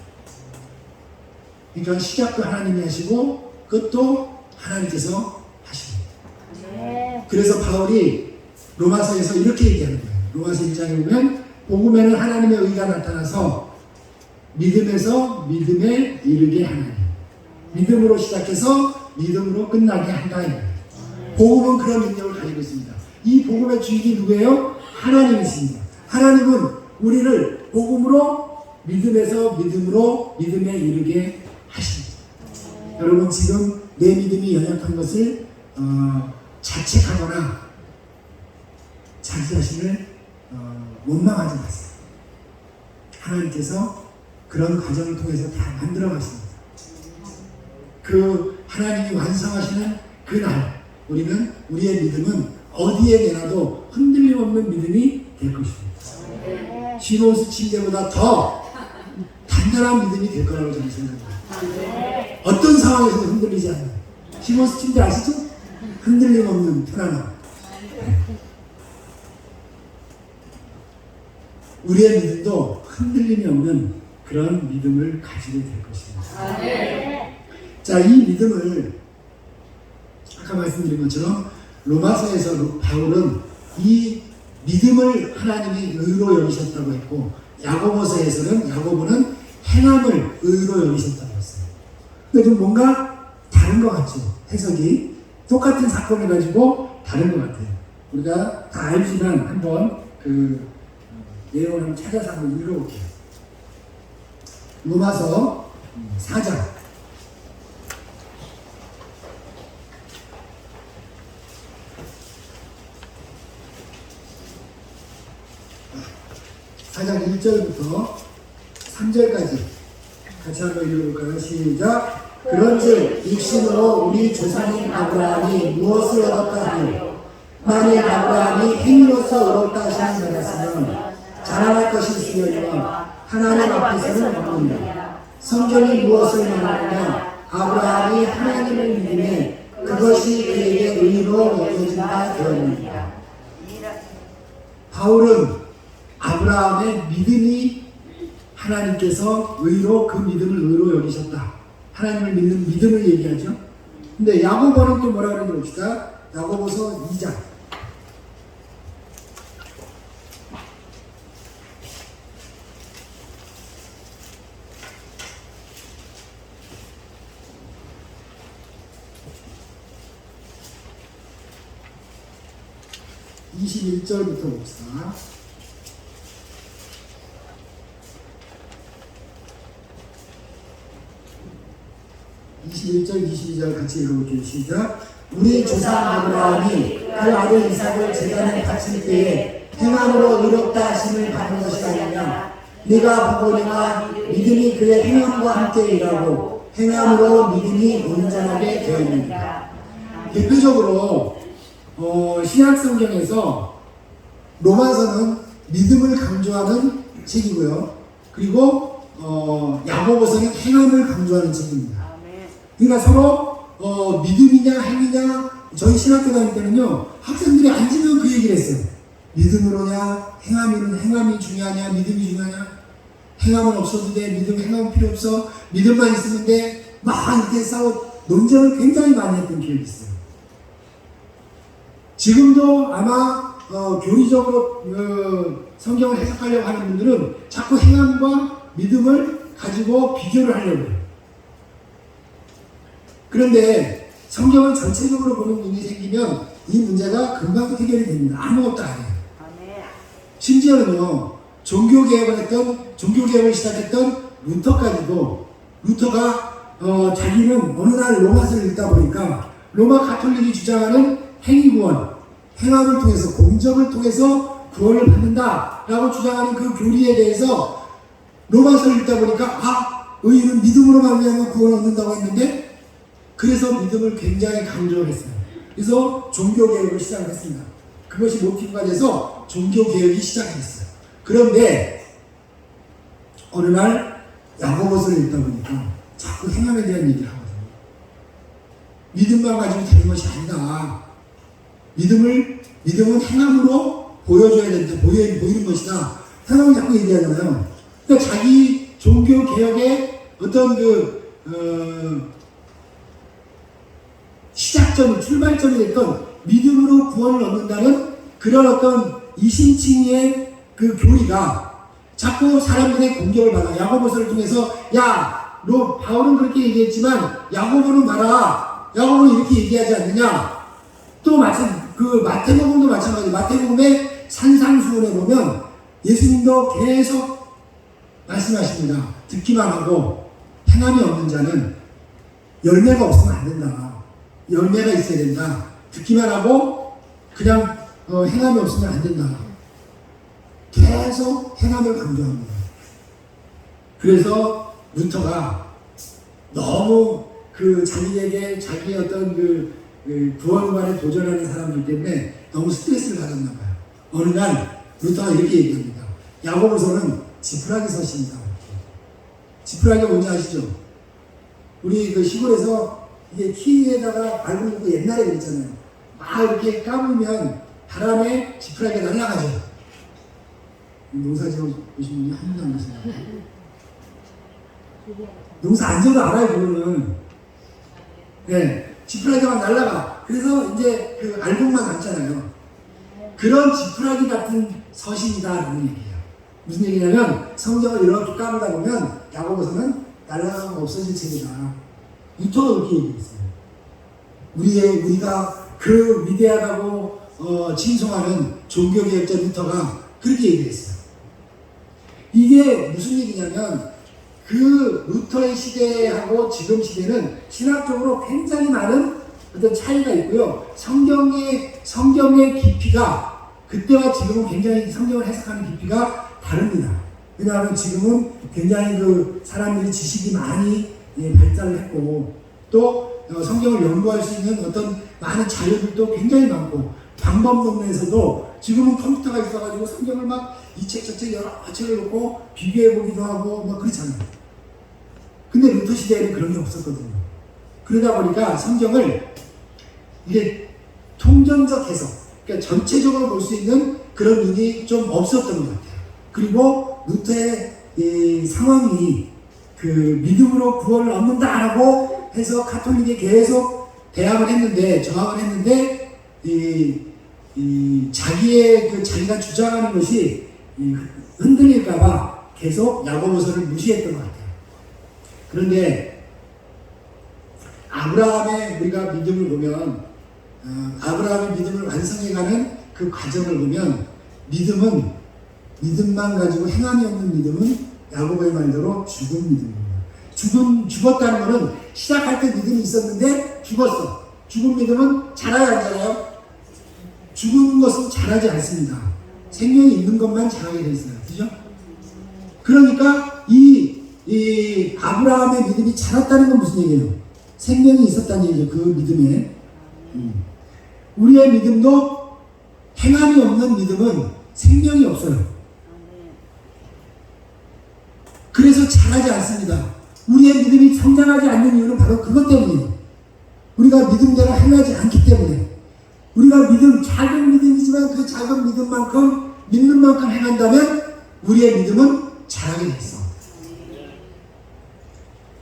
그러니까 시작도 하나님이 하시고 끝도 하나님께서 하십니다. 그래서 바울이 로마서에서 이렇게 얘기하는 거예요. 로마서 1장에 보면 복음에는 하나님의 의가 나타나서 믿음에서 믿음에 이르게 하나니 믿음으로 시작해서 믿음으로 끝나게 한다. 복음은 그런 능력을 가지고 있습니다. 이 복음의 주인이 누구예요? 하나님이십니다. 하나님은 우리를 복음으로 믿음에서 믿음으로 믿음에 이르게 하십니다. 여러분 지금 내 믿음이 연약한 것을 자책하거나 자기 자신을 원망하지 마세요. 하나님께서 그런 과정을 통해서 다 만들어 가십니다. 그 하나님이 완성하시는 그날 우리는 우리의 믿음은 어디에 내놔도 흔들림 없는 믿음이 될 것입니다. 시몬스 침대보다 더 단단한 믿음이 될 거라고 저는 생각합니다. 어떤 상황에서도 흔들리지 않는 시몬스 침대 아시죠? 흔들림 없는 편안함. 우리의 믿음도 흔들림이 없는 그런 믿음을 가지게 될 것입니다. 자, 이 믿음을 아까 말씀드린 것처럼 로마서에서 바울은 이 믿음을 하나님이 의로 여기셨다고 했고, 야고보서에서는 야고보는 행함을 의로 여기셨다고 했어요. 근데 좀 뭔가 다른 것 같죠? 해석이 똑같은 사건을 가지고 다른 것 같아요. 우리가 다 알지만 한번 그 내용을 한번 찾아서 한번 읽어볼게요. 로마서 4장 4장 1절부터 3절까지 같이 한번 읽어볼까요? 시작. 그런즉 육신으로 우리 조상인 아브라함이 무엇을 얻었다 하며 만일 아브라함이 행위로서 얻었다 하시는 것이면 자랑할 것이 있으려니와 하나님 앞에서는 없느니라. 성경이 무엇을 말하느냐? 아브라함이 하나님을 믿음에 그것이 그에게 의로 여겨진다 되었느니라. 바울은 아브라함의 믿음이 하나님께서 의로 그 믿음을 의로 여기셨다. 하나님을 믿는 믿음을 얘기하죠. 근데 야고보는 또 뭐라 그러는지 봅시다. 야고보서 2장 21절부터 봅시다. (21절) (22절) 같이 읽어볼게요. 시작. 우리 조상 아브라함이 그 아들 이삭을 제단에 바칠 때에 행함으로 의롭다 하심을 받은 것이 아니냐. 네가 보거니와 믿음이 그의 행함과 함께 일하고 행함으로 믿음이 온전하게 되었느니라. 대표적으로 신약 성경에서 로마서는 믿음을 강조하는 책이고요. 그리고 야고보서는 행함을 강조하는 책입니다. 그러니까 서로 믿음이냐 행위냐, 저희 신학교 다닐 때는요, 학생들이 앉으면 그 얘기를 했어요. 믿음으로냐 행함이 중요하냐, 믿음이 중요하냐, 행함은 없어도 돼, 믿음 행함은 필요 없어, 믿음만 있으면 돼, 막 이렇게 논쟁을 굉장히 많이 했던 기억이 있어요. 지금도 아마 교리적으로 성경을 해석하려고 하는 분들은 자꾸 행함과 믿음을 가지고 비교를 하려고 해요. 그런데 성경을 전체적으로 보는 눈이 생기면 이 문제가 금방 해결이 됩니다. 아무것도 아니에요. 심지어는요, 종교개혁을 시작했던 루터까지도, 루터가 자기는 어느 날 로마서를 읽다 보니까 로마 가톨릭이 주장하는 행위구원, 행함을 통해서, 공적을 통해서 구원을 받는다라고 주장하는 그 교리에 대해서 로마서를 읽다 보니까 의인은 믿음으로 말미암아 구원을 얻는다고 했는데, 그래서 믿음을 굉장히 강조했어요. 그래서 종교개혁을 시작했습니다. 그것이 모티브가 돼서 종교개혁이 시작했어요. 그런데 어느 날 야고보서를 읽다 보니까 자꾸 행함에 대한 얘기를 하거든요. 믿음만 가지고 되는 것이 아니다. 믿음은 행함으로 보여줘야 된다. 보이는 것이다. 행함을 자꾸 얘기하잖아요. 그러니까 자기 종교개혁의 어떤 시작점, 출발점이 됐던 믿음으로 구원을 얻는다는 그런 어떤 이심칭의 그 교리가 자꾸 사람들의 공격을 받아. 야고보서를 통해서 너 바울은 그렇게 얘기했지만 야고보는 봐라. 야고보는 이렇게 얘기하지 않느냐. 또 마태복음도 마찬가지. 마태복음의 산상수훈에 보면 예수님도 계속 말씀하십니다. 듣기만 하고 행함이 없는 자는 열매가 없으면 안 된다. 열매가 있어야 된다. 듣기만 하고 그냥 행함이 없으면 안 된다. 계속 행함을 강조합니다. 그래서 루터가 너무 자기 어떤 구원관에 도전하는 사람들 때문에 너무 스트레스를 받았나 봐요. 어느 날 루터가 이렇게 얘기합니다. 야고보서는 지푸라기 서신이다. 지푸라기가 뭔지 아시죠? 우리 그 시골에서 이게 키에다가 밟고 옛날에 그랬잖아요. 막 이렇게 감으면 바람에 지푸라기 날아가죠. 농사 지어 보신 분이 한 분도 안 계세요. 농사 안 지어도 알아요, 그거는. 네, 지푸라기가 막 날아가. 그래서 이제 그 알곡만 남잖아요. 그런 지푸라기 같은 서신이다라는 얘기예요. 무슨 얘기냐면 성경을 이렇게 까보다 보면 야고보서는 날아가고 없어질 책이다. 루터가 그렇게 얘기했어요. 우리가 그 위대하다고 칭송하는 종교개혁자 루터가 그렇게 얘기했어요. 이게 무슨 얘기냐면 그 루터의 시대하고 지금 시대는 신학적으로 굉장히 많은 어떤 차이가 있고요. 성경의 깊이가 그때와 지금은 굉장히 성경을 해석하는 깊이가 다릅니다. 왜냐하면 지금은 굉장히 그 사람들이 지식이 많이 발달을 했고 또 성경을 연구할 수 있는 어떤 많은 자료들도 굉장히 많고 방법론에서도 지금은 컴퓨터가 있어가지고 성경을 막 이 책 저 책 여러 책을 놓고 비교해 보기도 하고 막 그렇잖아요. 근데 루터 시대에는 그런 게 없었거든요. 그러다 보니까 성경을 이게 통전적 해석, 그러니까 전체적으로 볼 수 있는 그런 눈이 좀 없었던 것 같아요. 그리고 루터의 이 상황이 그 믿음으로 구원을 얻는다라고 해서 카톨릭에 계속 대항을 했는데 저항을 했는데 자기가 주장하는 것이 흔들릴까봐 계속 야고보서를 무시했던 것 같아요. 그런데 아브라함의 우리가 믿음을 보면 아브라함의 믿음을 완성해가는 그 과정을 보면 믿음만 가지고 행함이 없는 믿음은 야고보의 말대로 죽은 믿음입니다. 죽었다는 것은 시작할 때 믿음이 있었는데 죽었어. 죽은 믿음은 자라야 하잖아요. 죽은 것은 자라지 않습니다. 생명이 있는 것만 자라게 돼 있어요. 그죠? 그러니까 이 아브라함의 믿음이 자랐다는 건 무슨 얘기예요? 생명이 있었다는 얘기죠. 그 믿음에. 우리의 믿음도 행함이 없는 믿음은 생명이 없어요. 그래서 자라지 않습니다. 우리의 믿음이 성장하지 않는 이유는 바로 그것 때문이에요. 우리가 믿음대로 행하지 않기 때문에. 우리가 작은 믿음이지만 그 작은 믿음만큼 믿는 만큼 행한다면 우리의 믿음은 자라게 됐어.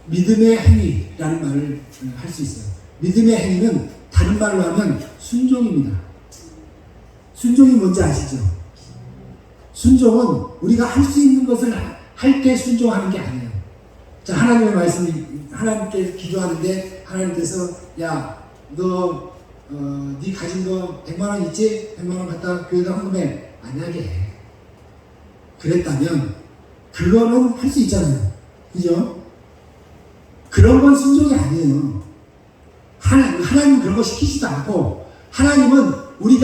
믿음의 행위라는 말을 할 수 있어요. 믿음의 행위는 다른 말로 하면 순종입니다. 순종이 뭔지 아시죠? 순종은 우리가 할 수 있는 것을 할 때 순종하는 게 아니에요. 자, 하나님의 말씀이 하나님께 기도하는데 하나님께서 너 네 가진 거 100만 원 있지? 100만 원 갖다 교회에다 헌금해. 만약에 그랬다면 그거는 할 수 있잖아요. 그죠? 그런 건 순종이 아니에요. 하나님 그런 거 시키지도 않고 하나님은 우리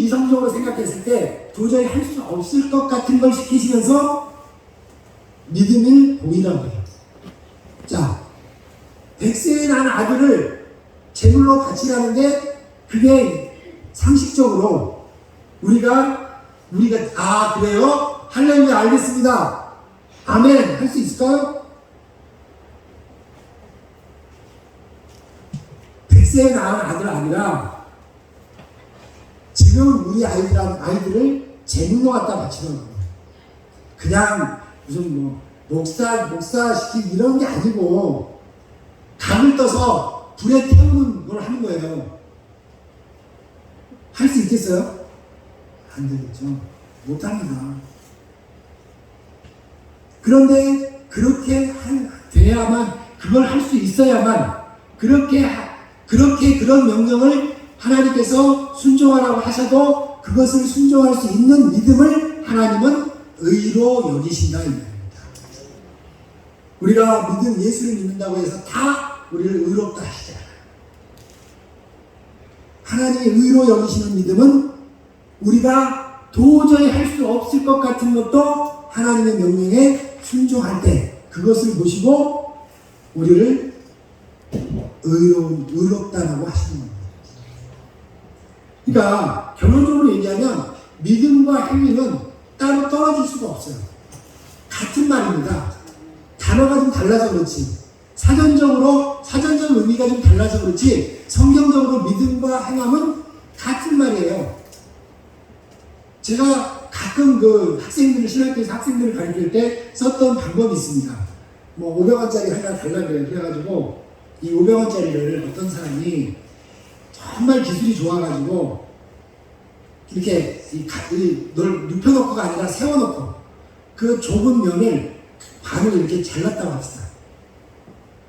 이성적으로 생각했을 때 도저히 할 수 없을 것 같은 걸 시키시면서 믿음을 보이라고 해요. 자, 100세에 난 아들을 제물로 바치라는데 그게 상식적으로 우리가 그래요? 할렐루야 알겠습니다. 아멘 할 수 있을까요? 100세에 낳은 아들 아니라 지금 우리 아이들을 제물로 갖다 바치는 거예요. 그냥 무슨 목사 시킨 이런 게 아니고 강을 떠서 불에 태우는 걸 하는 거예요. 할 수 있겠어요? 안 되겠죠. 못합니다. 그런데 그렇게 돼야만, 그걸 할 수 있어야만, 그런 명령을 하나님께서 순종하라고 하셔도 그것을 순종할 수 있는 믿음을 하나님은 의로 여기신다 이 말입니다. 우리가 예수를 믿는다고 해서 다 우리를 의롭다 하시지 않아요. 하나님이 의로 여기시는 믿음은 우리가 도저히 할 수 없을 것 같은 것도 하나님의 명령에 순종할 때 그것을 보시고 우리를 의롭다라고 하시는 겁니다. 그러니까 결론적으로 얘기하면 믿음과 행위는 따로 떨어질 수가 없어요. 같은 말입니다. 단어가 좀 달라서 그렇지 사전적 의미가 좀 달라서 그렇지 성경적으로 믿음과 행함은 같은 말이에요. 제가 가끔 신학교에서 학생들을 가르칠 때 썼던 방법이 있습니다. 뭐 500원짜리 하나 달라 그래요. 그래가지고 이 500원짜리를 어떤 사람이 정말 기술이 좋아가지고 이렇게 눕혀놓고가 아니라 세워놓고 그 좁은 면을 반으로 이렇게 잘랐다고 합시다.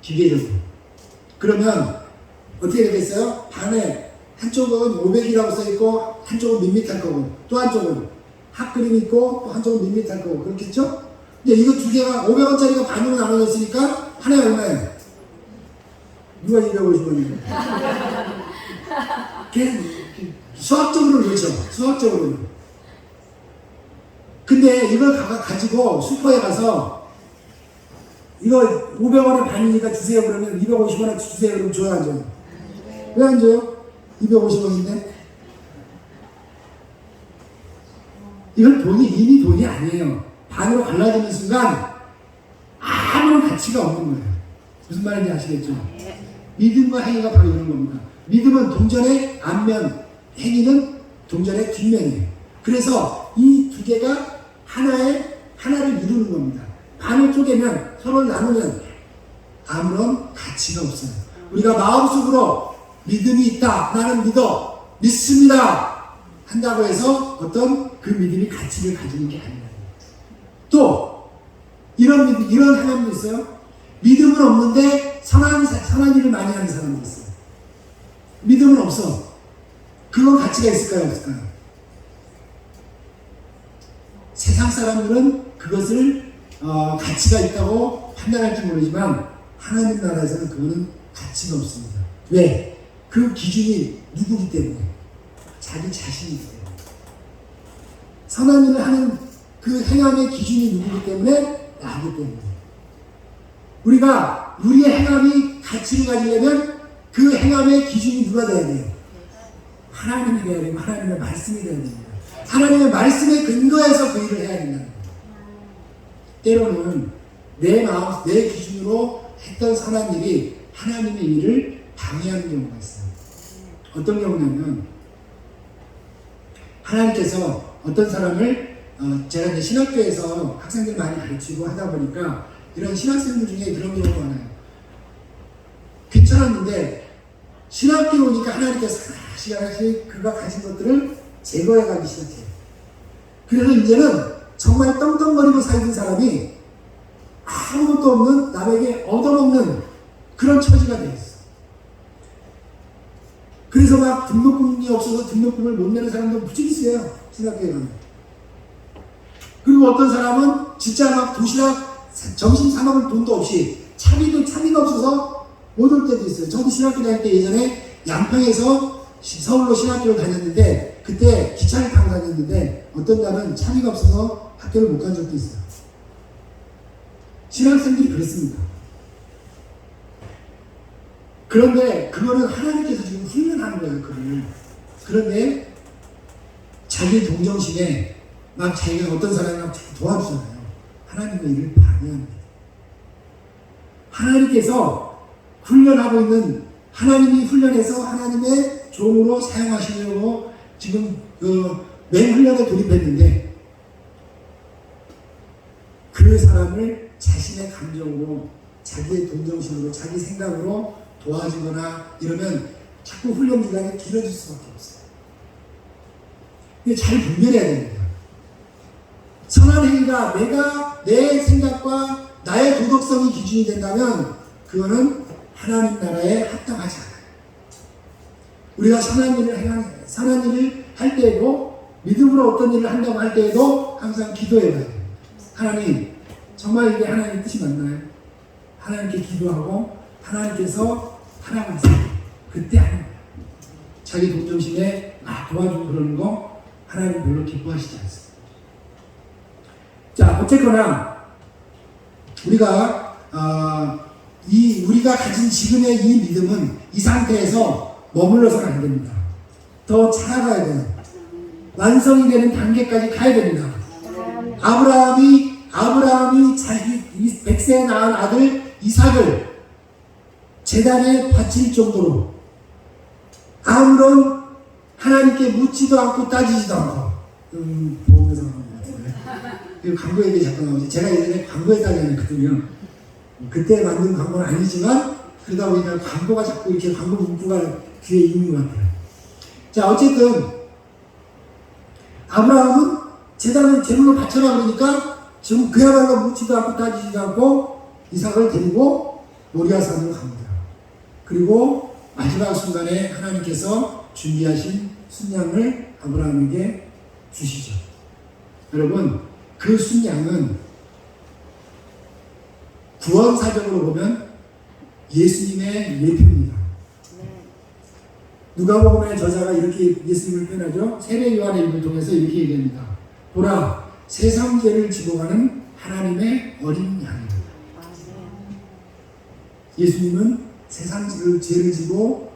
기계적으로. 그러면 어떻게 되겠어요? 반에 한쪽은 500이라고 써있고 한쪽은 밋밋할 거고 또 한쪽은 핫그림 있고 또 한쪽은 밋밋할 거고 그렇겠죠? 근데 이거 두 개가 500원짜리가 반으로 나눠졌으니까 하나에 얼마예요? 누가 250원이에요? 수학적으로는 그렇죠. 수학적으로는. 근데 이걸 가지고 슈퍼에 가서 이거 500원에 반이니까 주세요 그러면 250원에 주세요 그러면 줘야 안 줘요? 왜 안 줘요? 250원인데? 이건 이미 돈이 아니에요. 반으로 갈라지는 순간 아무런 가치가 없는 거예요. 무슨 말인지 아시겠죠? 믿음과 행위가 바로 이런 겁니다. 믿음은 동전의 앞면, 행위는 동전의 뒷면이에요. 그래서 이 두 개가 하나를 이루는 겁니다. 반을 쪼개면, 서로를 나누면 아무런 가치가 없어요. 우리가 마음속으로 믿음이 있다, 나는 믿습니다 한다고 해서 어떤 그 믿음이 가치를 가지는 게 아니에요. 또 이런 사람도 있어요. 믿음은 없는데 선한 일을 많이 하는 사람도 있어요. 믿음은 없어. 그건 가치가 있을까요, 없을까요? 세상 사람들은 그것을 가치가 있다고 판단할지 모르지만 하나님 나라에서는 그거는 가치가 없습니다. 왜? 그 기준이 누구기 때문에? 자기 자신이기 때문에. 선한 일을 하는 그 행함의 기준이 누구기 때문에? 나기 때문에. 우리가 우리의 행함이 가치를 가지려면 그 행함의 기준이 누가 돼야 돼요? 하나님이 돼야 되고 하나님의 말씀이 돼야 됩니다. 하나님의 말씀에 근거해서 그 일을 해야 된다는 거예요. 때로는 내 마음, 내 기준으로 했던 선한 일이 하나님의 일을 방해하는 경우가 있어요. 어떤 경우냐면 하나님께서 어떤 사람을 제가 이제 신학교에서 학생들 많이 가르치고 하다 보니까 이런 신학생들 중에 그런 경우가 많아요. 괜찮았는데 신학교에 오니까 하나님께서 하나씩 그가 가진 것들을 제거해 가기 시작해요. 그래서 이제는 정말 떵떵거리고 살던 사람이 아무것도 없는 남에게 얻어먹는 그런 처지가 되어 있어요. 그래서 막 등록금이 없어서 등록금을 못 내는 사람도 무척 있어요. 신학교에 가면. 그리고 어떤 사람은 진짜 막 도시락 점심 사 먹을 돈도 없이 차비가 없어서 못 올 때도 있어요. 저도 신학교 다닐 때 예전에 양평에서 서울로 신학교를 다녔는데 그때 기차를 타고 다녔는데 어떤 날은 차비가 없어서 학교를 못 간 적도 있어요. 신학생들이 그렇습니다. 그런데 그거는 하나님께서 지금 훈련하는 거예요. 그런데 자기 동정심에 막 자기가 어떤 사람이 막 도와주잖아요. 하나님의 일을 방해합니다. 하나님께서 훈련하고 있는 하나님이 훈련해서 하나님의 종으로 사용하시려고 지금 맹훈련에 돌입했는데 그 사람을 자신의 감정으로 자기의 동정심으로 자기 생각으로 도와주거나 이러면 자꾸 훈련 기간이 길어질 수밖에 없어요. 이게 잘 분별해야 됩니다. 선한 행위가 내 생각과 나의 도덕성이 기준이 된다면 그거는 하나님 나라에 합당하지 않아요. 우리가 선한 일을 할 때에도 믿음으로 어떤 일을 한다고 할 때에도 항상 기도해야 돼요. 하나님, 정말 이게 하나님의 뜻이 맞나요? 하나님께 기도하고 하나님께서 하라고 하세요. 그때 하는 거예요. 자기 동정심에 도와주고 그러는 거 하나님 별로 기뻐하시지 않습니다. 자, 어쨌거나 우리가 가진 지금의 이 믿음은 이 상태에서 머물러서는 안 됩니다. 더 자라가야 돼요. 완성이 되는 단계까지 가야 됩니다. 아브라함이 자기 100세에 낳은 아들 이삭을 제단에 바칠 정도로 아무런 하나님께 묻지도 않고 따지지도 않고 보험회사 그 광고 얘기 잠깐 나오지. 제가 예전에 광고에 다녔거든요. 그때 만든 광고는 아니지만 그러다 보니까 광고가 자꾸 이렇게 광고 문구가 뒤에 있는 것 같아요. 자, 어쨌든 아브라함은 제단을 제물로 바쳐라 그러니까 지금 그야말로 묻지도 않고 따지지도 않고 이삭을 데리고 모리아산으로 갑니다. 그리고 마지막 순간에 하나님께서 준비하신 순양을 아브라함에게 주시죠. 여러분, 그 순양은 구원사적으로 보면 예수님의 예표입니다. 누가복음의 저자가 이렇게 예수님을 표현하죠. 세례 요한의 입을 통해서 이렇게 얘기합니다. 보라, 세상 죄를 지고 가는 하나님의 어린 양입니다. 예수님은 세상 죄를 지고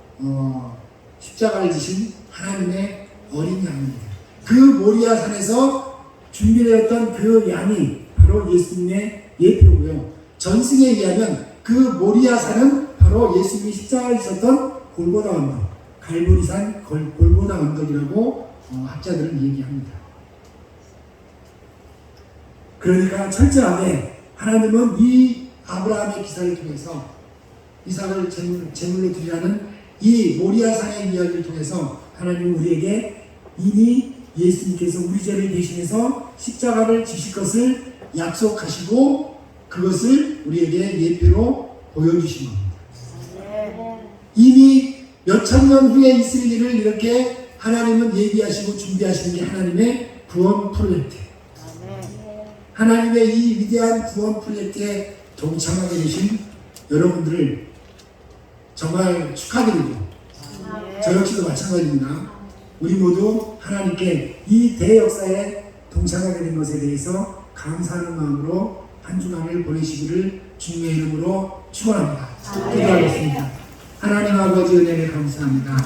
십자가를 지신 하나님의 어린 양입니다. 그 모리아산에서 준비되었던 그 양이 바로 예수님의 예표고요. 전승에 의하면 그 모리아산은 바로 예수님이 십자가를 지셨던 골고다 언덕, 갈보리산 골고다 언덕이라고 학자들은 얘기합니다. 그러니까 철저하게 하나님은 이 아브라함의 기사를 통해서 이삭을 제물로 드리라는 이 모리아산의 이야기를 통해서 하나님은 우리에게 이미 예수님께서 우리 죄를 대신해서 십자가를 지실 것을 약속하시고 그것을 우리에게 예표로 보여주신 겁니다. 이미 몇천 년 후에 있을 일을 이렇게 하나님은 얘기하시고 준비하시는 게 하나님의 구원 프로젝트. 하나님의 이 위대한 구원 프로젝트에 동참하게 되신 여러분들을 정말 축하드리고 저 역시도 마찬가지입니다. 우리 모두 하나님께 이 대역사에 동참하게 된 것에 대해서 감사하는 마음으로 한 주간을 보내시기를 주님의 이름으로 축원합니다. 기도하겠습니다. 하나님 아버지 은혜를 감사합니다.